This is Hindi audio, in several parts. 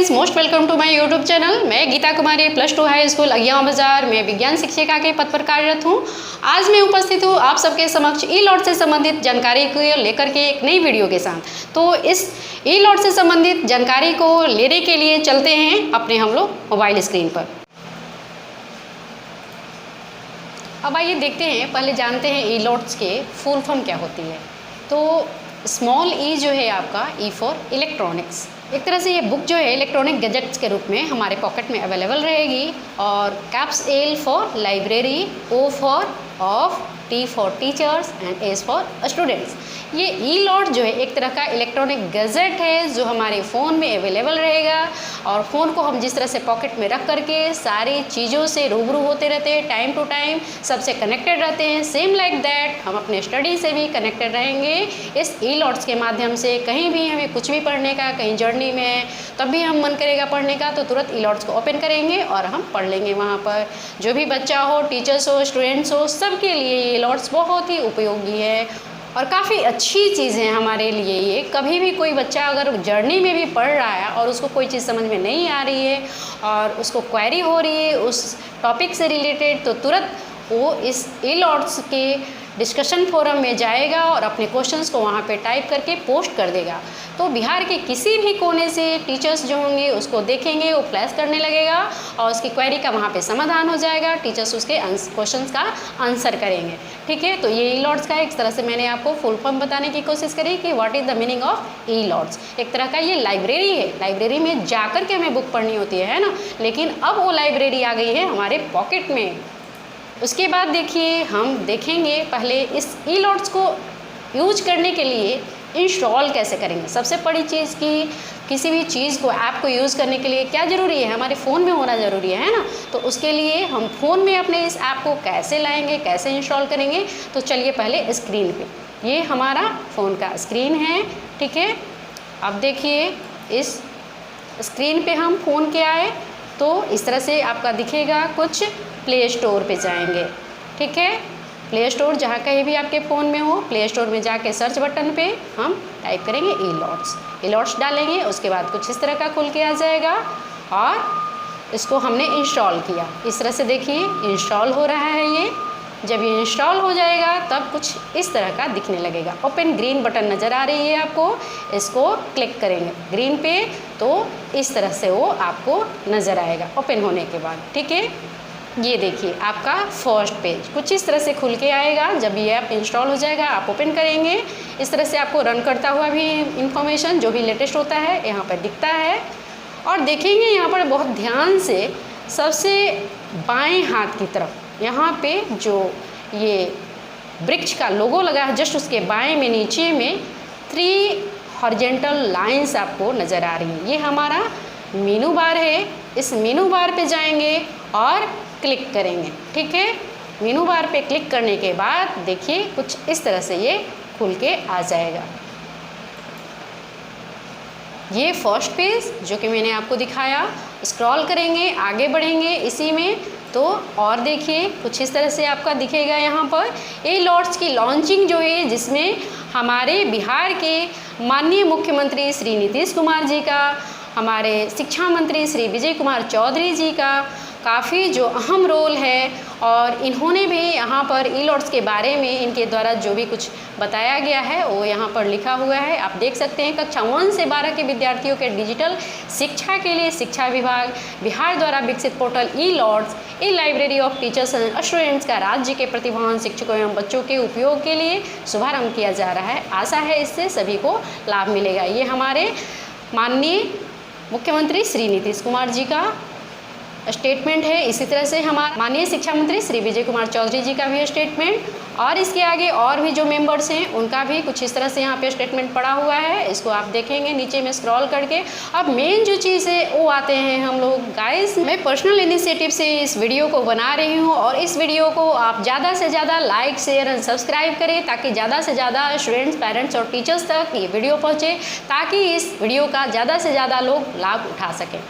Friends, most welcome to my YouTube channel. मैं गीता कुमारी +2 हाई स्कूल अगियां बाजार में विज्ञान शिक्षिका के पद पर कार्यरत हूं। आज मैं उपस्थित हूं आप सबके समक्ष ई लॉट से संबंधित जानकारी को लेकर के एक नई वीडियो के साथ। तो इस ई लॉट से संबंधित जानकारी को लेने के लिए चलते हैं अपने हम लोग मोबाइल स्क्रीन पर। अब आइए देखते हैं, पहले जानते हैं ई लॉट्स के फुल फॉर्म क्या होती है। तो स्मॉल ई जो है आपका ई फॉर इलेक्ट्रॉनिक्स। एक तरह से ये बुक जो है इलेक्ट्रॉनिक गैजेट्स के रूप में हमारे पॉकेट में अवेलेबल रहेगी। और caps L for library, O for of, T for teachers and S for students. ये ई लॉट जो है एक तरह का इलेक्ट्रॉनिक गैजेट है जो हमारे फ़ोन में अवेलेबल रहेगा। और फ़ोन को हम जिस तरह से पॉकेट में रख करके सारी चीज़ों से रूबरू होते रहते हैं, टाइम टू टाइम सबसे कनेक्टेड रहते हैं, सेम लाइक दैट हम अपने स्टडी से भी कनेक्टेड रहेंगे इस ई लॉट्स के माध्यम से। कहीं भी हमें कुछ भी पढ़ने का, कहीं जर्नी में तब भी हम मन करेगा पढ़ने का तो तुरंत ई लॉट्स को ओपन करेंगे और हम पढ़ लेंगे। वहाँ पर जो भी बच्चा हो, टीचर्स हो, स्टूडेंट्स हो, सबके लिए ये लॉट्स बहुत ही उपयोगी है और काफ़ी अच्छी चीज़ है हमारे लिए। ये कभी भी कोई बच्चा अगर जर्नी में भी पढ़ रहा है और उसको कोई चीज़ समझ में नहीं आ रही है और उसको क्वेरी हो रही है उस टॉपिक से रिलेटेड, तो तुरंत वो इस ई लॉट्स के डिस्कशन फोरम में जाएगा और अपने क्वेश्चंस को वहाँ पे टाइप करके पोस्ट कर देगा। तो बिहार के किसी भी कोने से टीचर्स जो होंगे उसको देखेंगे, वो फ्लैश करने लगेगा और उसकी क्वेरी का वहाँ पे समाधान हो जाएगा। टीचर्स उसके क्वेश्चंस का आंसर करेंगे। ठीक है, तो ये ई लॉट्स का एक तरह से मैंने आपको फुल फॉर्म बताने की कोशिश करी कि what is the meaning of E lots. एक तरह का ये लाइब्रेरी है। लाइब्रेरी में जा कर के हमें बुक पढ़नी होती है ना, लेकिन अब वो लाइब्रेरी आ गई है हमारे पॉकेट में। उसके बाद देखिए, हम देखेंगे पहले इस ई लॉट्स को यूज करने के लिए इंस्टॉल कैसे करेंगे। सबसे बड़ी चीज़ कि किसी भी चीज़ को, ऐप को यूज़ करने के लिए क्या ज़रूरी है, हमारे फ़ोन में होना ज़रूरी है ना। तो उसके लिए हम फ़ोन में अपने इस ऐप को कैसे लाएंगे, कैसे इंस्टॉल करेंगे। तो चलिए पहले स्क्रीन पे, ये हमारा फ़ोन का स्क्रीन है। ठीक है, अब देखिए इस स्क्रीन पे हम फ़ोन के आए तो इस तरह से आपका दिखेगा कुछ। प्ले स्टोर पे जाएंगे। ठीक है, प्ले स्टोर जहाँ कहीं भी आपके फ़ोन में हो, प्ले स्टोर में जाके सर्च बटन पे हम टाइप करेंगे ई लॉट्स। ई लॉट्स डालेंगे, उसके बाद कुछ इस तरह का खुल के आ जाएगा और इसको हमने इंस्टॉल किया। इस तरह से देखिए इंस्टॉल हो रहा है ये। जब ये इंस्टॉल हो जाएगा तब कुछ इस तरह का दिखने लगेगा। ओपन ग्रीन बटन नज़र आ रही है आपको, इसको क्लिक करेंगे ग्रीन पे तो इस तरह से वो आपको नज़र आएगा ओपन होने के बाद। ठीक है, ये देखिए आपका फर्स्ट पेज कुछ इस तरह से खुल के आएगा। जब ये ऐप इंस्टॉल हो जाएगा आप ओपन करेंगे, इस तरह से आपको रन करता हुआ भी इंफॉर्मेशन जो भी लेटेस्ट होता है यहाँ पर दिखता है। और देखेंगे यहाँ पर बहुत ध्यान से, सबसे बाएं हाथ की तरफ यहाँ पे जो ये वृक्ष का लोगो लगा है, जस्ट उसके बाएं में नीचे में 3 हॉरिजॉन्टल लाइंस आपको नज़र आ रही है। ये हमारा मेनू बार है। इस मेनू बार पे जाएंगे और क्लिक करेंगे। ठीक है, मेनू बार पे क्लिक करने के बाद देखिए कुछ इस तरह से ये खुल के आ जाएगा। ये फर्स्ट पेज जो कि मैंने आपको दिखाया। स्क्रॉल करेंगे, आगे बढ़ेंगे इसी में तो और देखिए कुछ इस तरह से आपका दिखेगा। यहाँ पर ई लॉट्स की लॉन्चिंग जो है, जिसमें हमारे बिहार के माननीय मुख्यमंत्री श्री नीतीश कुमार जी का, हमारे शिक्षा मंत्री श्री विजय कुमार चौधरी जी का काफ़ी जो अहम रोल है। और इन्होंने भी यहाँ पर ई लॉट्स के बारे में इनके द्वारा जो भी कुछ बताया गया है वो यहाँ पर लिखा हुआ है। आप देख सकते हैं कक्षा 1 से 12 के विद्यार्थियों के डिजिटल शिक्षा के लिए शिक्षा विभाग बिहार द्वारा विकसित portal e lots, E library of teachers and students का राज्य के प्रतिभावान शिक्षकों एवं बच्चों के उपयोग के लिए शुभारंभ किया जा रहा है। आशा है इससे सभी को लाभ मिलेगा। ये हमारे माननीय मुख्यमंत्री श्री नीतीश कुमार जी का स्टेटमेंट है। इसी तरह से हमारे माननीय शिक्षा मंत्री श्री विजय कुमार चौधरी जी का भी स्टेटमेंट, और इसके आगे और भी जो मेंबर्स हैं उनका भी कुछ इस तरह से यहाँ पे स्टेटमेंट पड़ा हुआ है। इसको आप देखेंगे नीचे में स्क्रॉल करके। अब मेन जो चीज़ है वो आते हैं हम लोग। गाइस, मैं पर्सनल इनिशिएटिव से इस वीडियो को बना रही हूँ और इस वीडियो को आप ज़्यादा से ज़्यादा लाइक, शेयर एंड सब्सक्राइब करें ताकि ज़्यादा से ज़्यादा स्टूडेंट्स, पेरेंट्स और टीचर्स तक ये वीडियो पहुँचे, ताकि इस वीडियो का ज़्यादा से ज़्यादा लोग लाभ उठा सकें।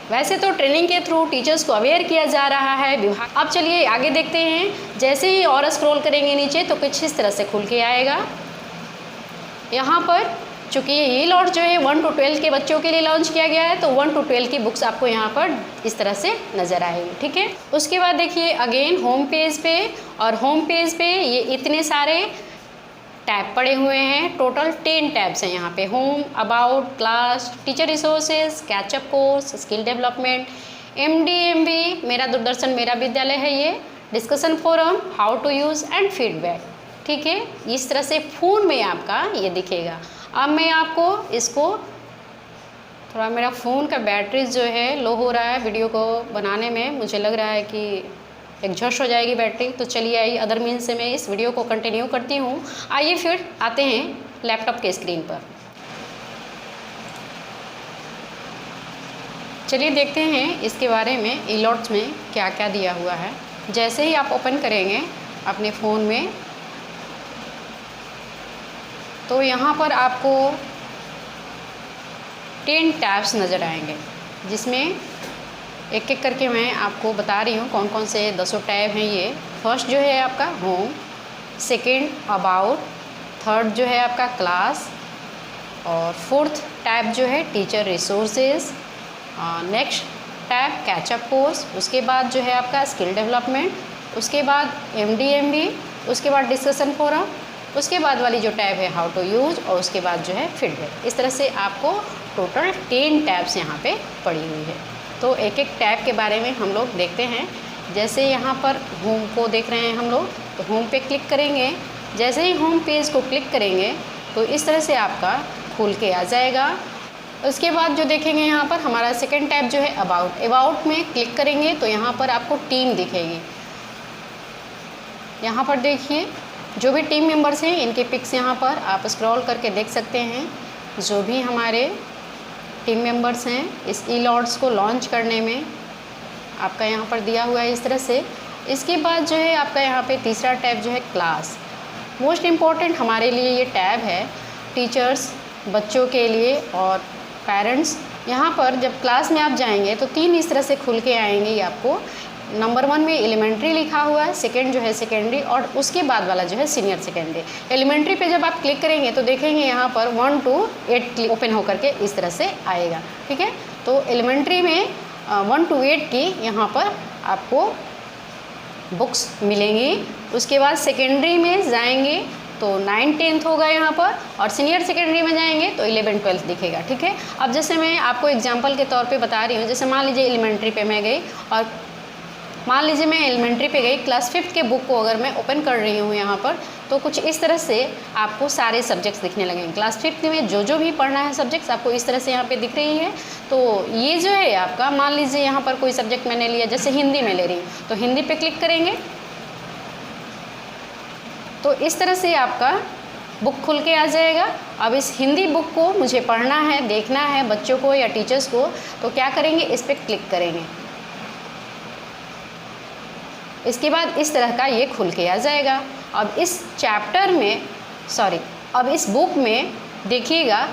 वैसे तो ट्रेनिंग के थ्रू टीचर्स को अवेयर किया जा रहा है विभाग। अब चलिए आगे देखते हैं। जैसे ही और स्क्रॉल करेंगे नीचे तो कुछ इस तरह से खुल के आएगा। यहाँ पर चूँकि ये लॉट जो है 1 to 12 के बच्चों के लिए लॉन्च किया गया है, तो 1 to 12 की बुक्स आपको यहाँ पर इस तरह से नज़र आएगी, ठीक है। उसके बाद देखिए अगेन होम पेज पे, और होम पेज पे ये इतने सारे टैब पड़े हुए हैं। टोटल 10 टैब्स हैं यहाँ पे। Home, about, class, teacher resources, catch up course, skill development, MDMV, Mera Doordarshan Mera Vidyalaya है ये, discussion forum, how to use and feedback, ठीक है। इस तरह से फ़ोन में आपका ये दिखेगा। अब मैं आपको इसको थोड़ा, मेरा फ़ोन का बैटरी जो है लो हो रहा है वीडियो को बनाने में, मुझे लग रहा है कि एग्जॉस्ट हो जाएगी बैटरी। तो चलिए आइए अदर मीन्स से मैं इस वीडियो को कंटिन्यू करती हूँ। आइए फिर आते हैं लैपटॉप के स्क्रीन पर। चलिए देखते हैं इसके बारे में ई-लॉट्स में क्या क्या दिया हुआ है। जैसे ही आप ओपन करेंगे अपने फ़ोन में, तो यहाँ पर आपको 10 टैब्स नज़र आएंगे, जिसमें एक एक करके मैं आपको बता रही हूँ कौन कौन से 10 टैब हैं ये। फर्स्ट जो है आपका होम, सेकंड अबाउट, थर्ड जो है आपका क्लास, और फोर्थ टैब जो है teacher resources, next tab catch up course, उसके बाद जो है आपका स्किल डेवलपमेंट, उसके बाद MDMV, उसके बाद डिस्कशन फोरम, उसके बाद वाली जो टैब है हाउ टू यूज़, और उसके बाद जो है फीडबैक। इस तरह से आपको टोटल 10 टैब्स यहाँ पे पड़ी हुई है। तो एक एक टैब के बारे में हम लोग देखते हैं। जैसे यहाँ पर होम को देख रहे हैं हम लोग, तो होम पे क्लिक करेंगे। जैसे ही होम पेज को क्लिक करेंगे तो इस तरह से आपका खुल के आ जाएगा। उसके बाद जो देखेंगे यहाँ पर हमारा सेकंड टैब जो है अबाउट। अबाउट में क्लिक करेंगे तो यहाँ पर आपको टीम दिखेगी। यहाँ पर देखिए जो भी टीम मेंबर्स हैं इनके पिक्स यहाँ पर आप स्क्रॉल करके देख सकते हैं। जो भी हमारे टीम मेंबर्स हैं इस ई-लॉट्स को लॉन्च करने में आपका यहाँ पर दिया हुआ है इस तरह से। इसके बाद जो है आपका यहाँ पे तीसरा टैब जो है क्लास। मोस्ट इम्पॉर्टेंट हमारे लिए ये टैब है, टीचर्स, बच्चों के लिए और पेरेंट्स। यहाँ पर जब क्लास में आप जाएंगे तो 3 इस तरह से खुल के आएंगे ये आपको। नंबर 1 में एलिमेंट्री लिखा हुआ है, सेकंड जो है सेकेंडरी, और उसके बाद वाला जो है सीनियर सेकेंडरी। एलिमेंट्री पे जब आप क्लिक करेंगे तो देखेंगे यहाँ पर 1 to 8 ओपन होकर के इस तरह से आएगा, ठीक है। तो एलिमेंट्री में 1 to 8 की यहाँ पर आपको बुक्स मिलेंगी। उसके बाद सेकेंडरी में जाएंगे तो 9th 10th होगा यहाँ पर, और सीनियर सेकेंडरी में जाएंगे तो 11th 12th दिखेगा, ठीक है। अब जैसे मैं आपको एग्जांपल के तौर पे बता रही हूँ, जैसे मान लीजिए एलिमेंट्री पे मैं गई, और मान लीजिए मैं एलिमेंट्री पे गई, क्लास 5th के बुक को अगर मैं ओपन कर रही हूँ यहाँ पर, तो कुछ इस तरह से आपको सारे सब्जेक्ट्स दिखने लगेंगे। क्लास 5th में जो भी पढ़ना है सब्जेक्ट्स आपको इस तरह से यहाँ पे दिख रही है। तो ये जो है आपका, मान लीजिए यहाँ पर कोई सब्जेक्ट मैंने लिया, जैसे हिंदी में ले रही हूँ, तो हिंदी पे क्लिक करेंगे तो इस तरह से आपका बुक खुल के आ जाएगा। अब इस हिंदी बुक को मुझे पढ़ना है, देखना है बच्चों को या टीचर्स को, तो क्या करेंगे, इस पर क्लिक करेंगे। इसके बाद इस तरह का ये खुल के आ जाएगा। अब इस चैप्टर में, अब इस बुक में देखिएगा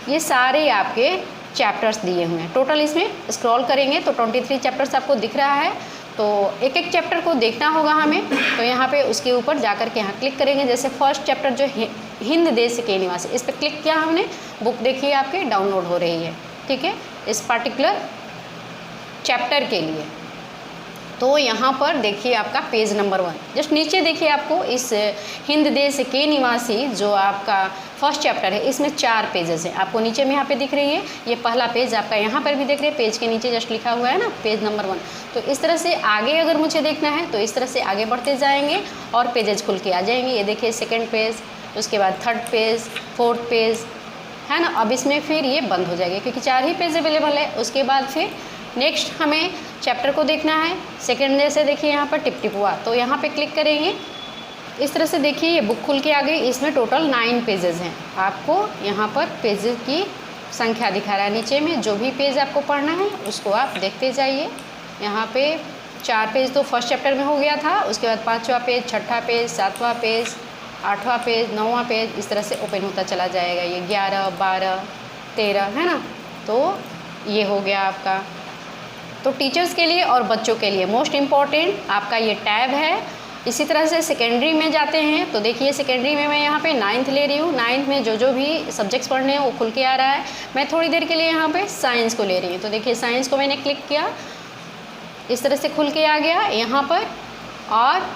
ये सारे आपके चैप्टर्स दिए हुए हैं। टोटल इसमें स्क्रॉल करेंगे तो 23 चैप्टर्स आपको दिख रहा है। तो एक एक चैप्टर को देखना होगा हमें, तो यहाँ पे उसके ऊपर जाकर के यहाँ क्लिक करेंगे। जैसे फर्स्ट चैप्टर जो हिंद देश के निवासी, इस पर क्लिक किया हमने, बुक देखिए आपके डाउनलोड हो रही है, ठीक है, इस पार्टिकुलर चैप्टर के लिए। तो यहाँ पर देखिए आपका पेज नंबर 1, जस्ट नीचे देखिए आपको इस हिंद देश के निवासी जो आपका फर्स्ट चैप्टर है, इसमें 4 पेजेस हैं, आपको नीचे में यहाँ पे दिख रही है। ये पहला पेज आपका यहाँ पर भी देख रहे हैं, पेज के नीचे जस्ट लिखा हुआ है ना, पेज नंबर 1। तो इस तरह से आगे अगर मुझे देखना है तो इस तरह से आगे बढ़ते जाएंगे और पेजेस खुल के आ जाएंगे। ये देखिए सेकेंड पेज, उसके बाद थर्ड पेज, फोर्थ पेज, है ना। अब इसमें फिर ये बंद हो जाएगी क्योंकि 4 ही पेज अवेलेबल है। उसके बाद फिर नेक्स्ट हमें चैप्टर को देखना है। सेकेंड जैसे देखिए यहाँ पर टिप टिप हुआ, तो यहाँ पे क्लिक करेंगे। इस तरह से देखिए ये बुक खुल के आ गई। इसमें टोटल 9 पेजेस हैं। आपको यहाँ पर पेजेस की संख्या दिखा रहा है नीचे में। जो भी पेज आपको पढ़ना है उसको आप देखते जाइए। यहाँ पे 4 पेज तो फर्स्ट चैप्टर में हो गया था, उसके बाद 5वां पेज, 6ठा पेज, 7वां पेज, 8वां पेज, 9वां पेज, इस तरह से ओपन होता चला जाएगा। ये 11, 12, 13 है ना। तो ये हो गया आपका। तो टीचर्स के लिए और बच्चों के लिए मोस्ट इम्पॉर्टेंट आपका ये टैब है। इसी तरह से सेकेंडरी में जाते हैं तो देखिए सेकेंडरी में मैं यहाँ पे 9th ले रही हूँ। 9th में जो भी सब्जेक्ट्स पढ़ने हैं वो खुल के आ रहा है। मैं थोड़ी देर के लिए यहाँ पे साइंस को ले रही हूँ, तो देखिए साइंस को मैंने क्लिक किया, इस तरह से खुल के आ गया यहाँ पर। और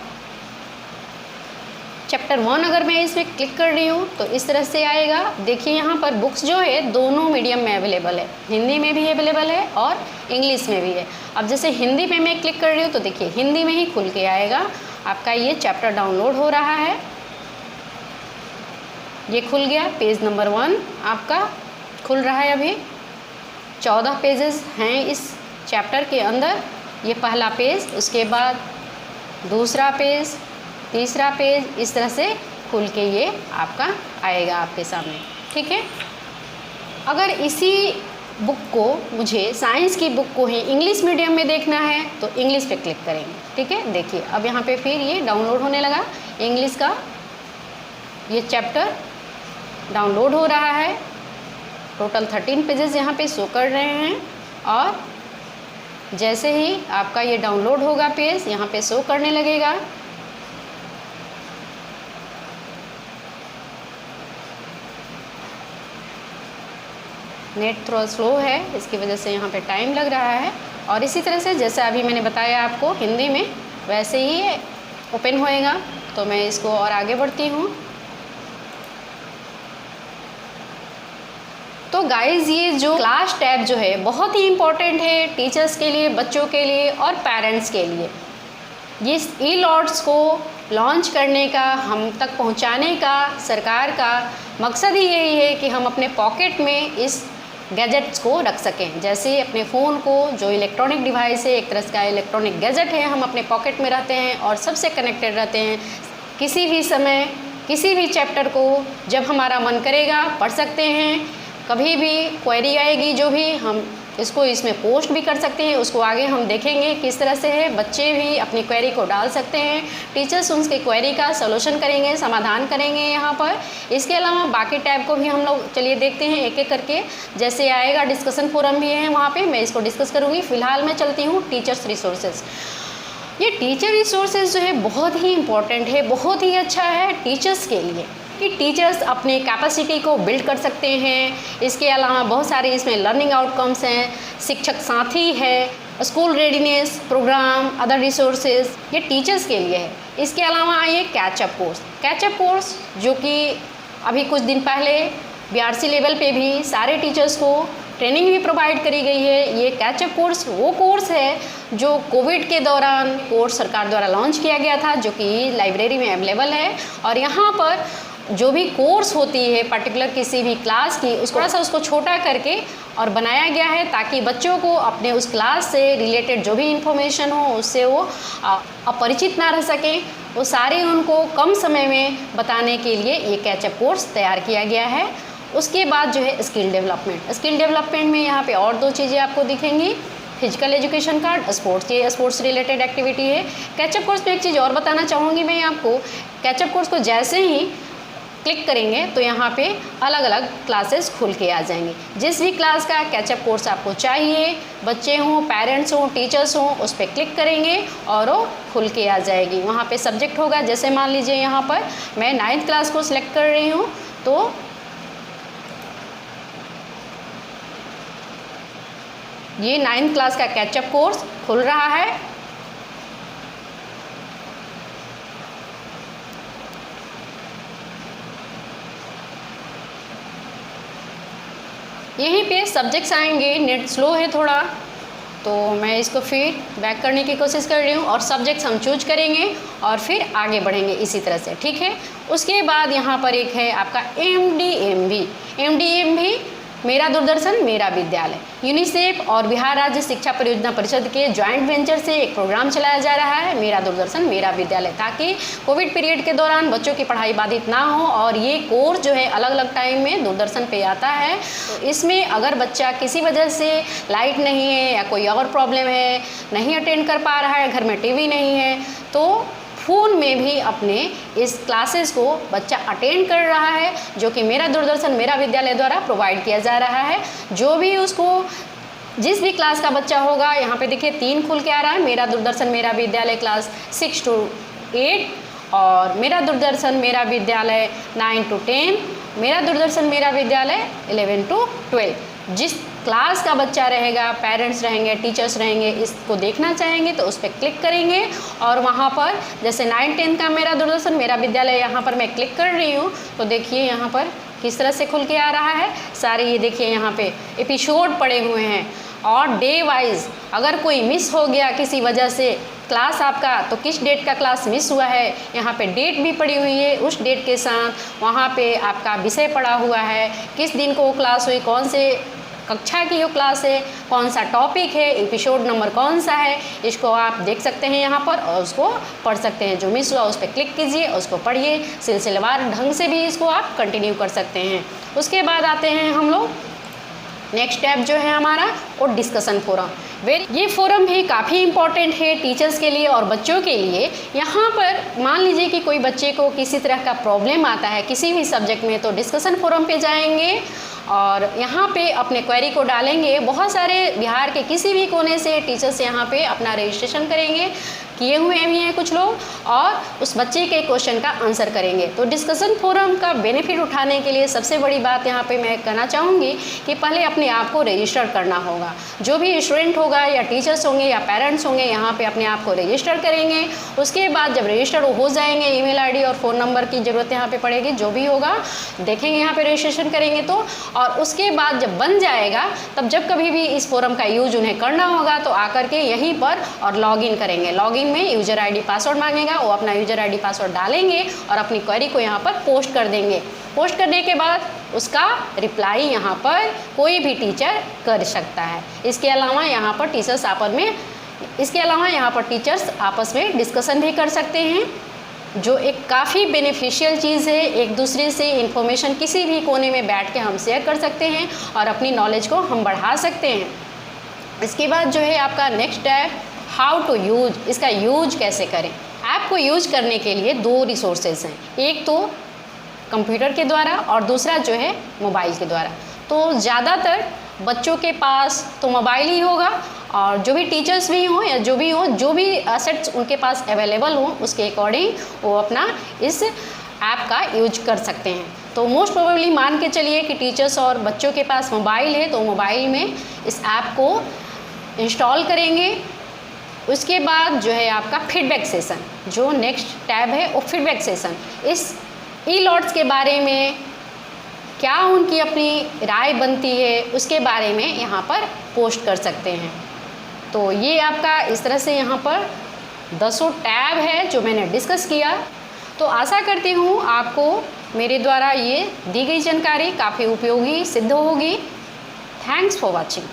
चैप्टर 1 अगर मैं इसमें क्लिक कर रही हूँ तो इस तरह से आएगा। देखिए यहाँ पर बुक्स जो है दोनों मीडियम में अवेलेबल है, हिंदी में भी अवेलेबल है और इंग्लिश में भी है। अब जैसे हिंदी पे मैं क्लिक कर रही हूँ तो देखिए हिंदी में ही खुल के आएगा। आपका ये चैप्टर डाउनलोड हो रहा है, ये खुल गया। पेज नंबर 1 आपका खुल रहा है। अभी 14 पेजेस हैं इस चैप्टर के अंदर। ये पहला पेज, उसके बाद दूसरा पेज, तीसरा पेज, इस तरह से खुल के ये आपका आएगा आपके सामने, ठीक है। अगर इसी बुक को मुझे साइंस की बुक को ही इंग्लिश मीडियम में देखना है तो इंग्लिश पे क्लिक करेंगे, ठीक है। देखिए अब यहाँ पे फिर ये डाउनलोड होने लगा इंग्लिश का, ये चैप्टर डाउनलोड हो रहा है। टोटल 13 पेजेस यहाँ पे शो कर रहे हैं। और जैसे ही आपका ये डाउनलोड होगा पेज यहाँ पे शो करने लगेगा। नेट थोड़ा स्लो है, इसकी वजह से यहाँ पे टाइम लग रहा है। और इसी तरह से जैसा अभी मैंने बताया आपको हिंदी में, वैसे ही ओपन होएगा। तो मैं इसको और आगे बढ़ती हूँ। तो गाइज़ ये जो क्लास टैब जो है बहुत ही इम्पोर्टेंट है टीचर्स के लिए, बच्चों के लिए और पेरेंट्स के लिए। ये ई लॉट्स को लॉन्च करने का, हम तक पहुंचाने का सरकार का मकसद ही यही है कि हम अपने पॉकेट में इस गैजेट्स को रख सकें। जैसे अपने फ़ोन को, जो इलेक्ट्रॉनिक डिवाइस है, एक तरह का इलेक्ट्रॉनिक गैजेट है, हम अपने पॉकेट में रहते हैं और सबसे कनेक्टेड रहते हैं। किसी भी समय किसी भी चैप्टर को जब हमारा मन करेगा पढ़ सकते हैं। कभी भी क्वेरी आएगी जो भी, हम इसको इसमें पोस्ट भी कर सकते हैं। उसको आगे हम देखेंगे किस तरह से है। बच्चे भी अपनी क्वेरी को डाल सकते हैं, टीचर्स उनके क्वेरी का सॉल्यूशन करेंगे, समाधान करेंगे यहाँ पर। इसके अलावा बाकी टैब को भी हम लोग चलिए देखते हैं एक एक करके। जैसे आएगा डिस्कशन फोरम भी है वहाँ पे, मैं इसको डिस्कस करूँगी। फ़िलहाल मैं चलती हूँ टीचर्स रिसोर्सेज। ये टीचर रिसोर्सेज जो है बहुत ही इम्पॉर्टेंट है, बहुत ही अच्छा है टीचर्स के लिए कि टीचर्स अपने कैपेसिटी को बिल्ड कर सकते हैं। इसके अलावा बहुत सारे इसमें लर्निंग आउटकम्स हैं, शिक्षक साथी है, school readiness programme, other resources, ये टीचर्स के लिए है। इसके अलावा आइए कैचअप कोर्स। कैचअप कोर्स जो कि अभी कुछ दिन पहले BRC लेवल पे भी सारे टीचर्स को ट्रेनिंग भी प्रोवाइड करी गई है। ये कैचअप कोर्स वो कोर्स है जो कोविड के दौरान कोर्स सरकार द्वारा लॉन्च किया गया था, जो कि लाइब्रेरी में अवेलेबल है। और यहाँ पर जो भी कोर्स होती है पर्टिकुलर किसी भी क्लास की, उसको थोड़ा सा उसको छोटा करके और बनाया गया है ताकि बच्चों को अपने उस क्लास से रिलेटेड जो भी इंफॉर्मेशन हो उससे वो अपरिचित ना रह सकें। वो सारे उनको कम समय में बताने के लिए ये कैचअप कोर्स तैयार किया गया है। उसके बाद जो है स्किल डेवलपमेंट। स्किल डेवलपमेंट में यहाँ पे और 2 चीज़ें आपको दिखेंगी, फिजिकल एजुकेशन कार्ड, स्पोर्ट्स, ये स्पोर्ट्स रिलेटेड एक्टिविटी है। कैचअप कोर्स में एक चीज़ और बताना चाहूँगी मैं आपको, कैचअप कोर्स को जैसे ही क्लिक करेंगे तो यहाँ पे अलग अलग क्लासेस खुल के आ जाएंगे। जिस भी क्लास का कैचअप कोर्स आपको चाहिए, बच्चे हों, पेरेंट्स हों, टीचर्स हों, उस पर क्लिक करेंगे और वो खुल के आ जाएगी। वहाँ पे सब्जेक्ट होगा, जैसे मान लीजिए यहाँ पर मैं 9th क्लास को सिलेक्ट कर रही हूँ तो ये 9th क्लास का कैचअप कोर्स खुल रहा है। यहीं पे सब्जेक्ट्स आएंगे। नेट स्लो है थोड़ा, तो मैं इसको फिर बैक करने की कोशिश कर रही हूँ और सब्जेक्ट्स हम चूज करेंगे और फिर आगे बढ़ेंगे इसी तरह से, ठीक है। उसके बाद यहाँ पर एक है आपका MDMV, मेरा दूरदर्शन मेरा विद्यालय। यूनिसेफ और बिहार राज्य शिक्षा परियोजना परिषद के ज्वाइंट वेंचर से एक प्रोग्राम चलाया जा रहा है, मेरा दूरदर्शन मेरा विद्यालय, ताकि कोविड पीरियड के दौरान बच्चों की पढ़ाई बाधित ना हो। और ये कोर्स जो है अलग अलग टाइम में दूरदर्शन पे आता है। तो इसमें अगर बच्चा किसी वजह से लाइट नहीं है या कोई और प्रॉब्लम है, नहीं अटेंड कर पा रहा है, घर में टीवी नहीं है, तो फ़ोन में भी अपने इस क्लासेस को बच्चा अटेंड कर रहा है, जो कि मेरा दूरदर्शन मेरा विद्यालय द्वारा प्रोवाइड किया जा रहा है। जो भी उसको जिस भी क्लास का बच्चा होगा, यहाँ पे देखिए 3 खुल के आ रहा है, मेरा दूरदर्शन मेरा विद्यालय क्लास 6 to 8 और मेरा दूरदर्शन मेरा विद्यालय 9 to 10, मेरा दूरदर्शन मेरा विद्यालय 11 to 12। जिस क्लास का बच्चा रहेगा, पेरेंट्स रहेंगे, टीचर्स रहेंगे, इसको देखना चाहेंगे तो उस पर क्लिक करेंगे और वहाँ पर जैसे 9-10 का मेरा दूरदर्शन मेरा विद्यालय यहाँ पर मैं क्लिक कर रही हूँ तो देखिए यहाँ पर किस तरह से खुल के आ रहा है। सारे ये देखिए यहाँ पे एपिसोड पड़े हुए हैं और डे वाइज अगर कोई मिस हो गया किसी वजह से क्लास आपका तो किस डेट का क्लास मिस हुआ है यहाँ पे डेट भी पड़ी हुई है, उस डेट के साथ वहाँ पे आपका विषय पड़ा हुआ है, किस दिन को वो क्लास हुई, कौन से कक्षा की वो क्लास है, कौन सा टॉपिक है, एपिसोड नंबर कौन सा है, इसको आप देख सकते हैं यहाँ पर और उसको पढ़ सकते हैं। जो मिस हुआ उस पर क्लिक कीजिए, उसको पढ़िए, सिलसिलेवार ढंग से भी इसको आप कंटिन्यू कर सकते हैं। उसके बाद आते हैं हम लोग नेक्स्ट टैब जो है हमारा और डिस्कशन फोरम। ये फोरम भी काफ़ी इम्पॉर्टेंट है टीचर्स के लिए और बच्चों के लिए। यहाँ पर मान लीजिए कि कोई बच्चे को किसी तरह का प्रॉब्लम आता है किसी भी सब्जेक्ट में तो डिस्कशन फोरम पे जाएंगे और यहाँ पे अपने क्वेरी को डालेंगे। बहुत सारे बिहार के किसी भी कोने से टीचर्स यहाँ पे अपना रजिस्ट्रेशन करेंगे, किए हुए भी हैं कुछ लोग, और उस बच्चे के क्वेश्चन का आंसर करेंगे। तो डिस्कशन फोरम का बेनिफिट उठाने के लिए सबसे बड़ी बात यहाँ पे मैं कहना चाहूँगी कि पहले अपने आप को रजिस्टर करना होगा। जो भी स्टूडेंट होगा या टीचर्स होंगे या पेरेंट्स होंगे यहाँ पे अपने आप को रजिस्टर करेंगे। उसके बाद जब रजिस्टर हो जाएंगे ईमेल आईडी और फ़ोन नंबर की ज़रूरत यहाँ पे पड़ेगी, जो भी होगा देखेंगे यहाँ पे रजिस्ट्रेशन करेंगे तो, और उसके बाद जब बन जाएगा तब जब कभी भी इस फोरम का यूज उन्हें करना होगा तो आकर के यहीं पर और लॉगिन करेंगे। लॉगिन में यूजर आईडी पासवर्ड मांगेगा, वो अपना यूजर आईडी पासवर्ड डालेंगे और अपनी क्वेरी को यहाँ पर पोस्ट कर देंगे। पोस्ट करने के बाद उसका रिप्लाई यहाँ पर कोई भी टीचर कर सकता है। इसके अलावा यहाँ पर टीचर्स आपस में डिस्कशन भी कर सकते हैं, जो एक काफ़ी बेनिफिशियल चीज़ है। एक दूसरे से इंफॉर्मेशन किसी भी कोने में बैठ के हम शेयर कर सकते हैं और अपनी नॉलेज को हम बढ़ा सकते हैं। इसके बाद जो है आपका नेक्स्ट है हाउ टू यूज, इसका यूज कैसे करें। ऐप को यूज करने के लिए 2 रिसोर्सेज हैं, एक तो कंप्यूटर के द्वारा और दूसरा जो है मोबाइल के द्वारा। तो ज़्यादातर बच्चों के पास तो मोबाइल ही होगा और जो भी टीचर्स भी हों या जो भी एसेट्स उनके पास अवेलेबल हों उसके अकॉर्डिंग वो अपना इस ऐप का यूज कर सकते हैं। तो मोस्ट प्रोबेबली मान के चलिए कि टीचर्स और बच्चों के पास मोबाइल है तो मोबाइल में इस ऐप को इंस्टॉल करेंगे। उसके बाद जो है आपका फीडबैक सेशन, जो नेक्स्ट टैब है वो फीडबैक सेशन। इस ई-लॉट्स के बारे में क्या उनकी अपनी राय बनती है उसके बारे में यहाँ पर पोस्ट कर सकते हैं। तो ये आपका इस तरह से यहाँ पर 10 टैब है जो मैंने डिस्कस किया। तो आशा करती हूँ आपको मेरे द्वारा ये दी गई जानकारी काफ़ी उपयोगी सिद्ध होगी। Thanks for watching.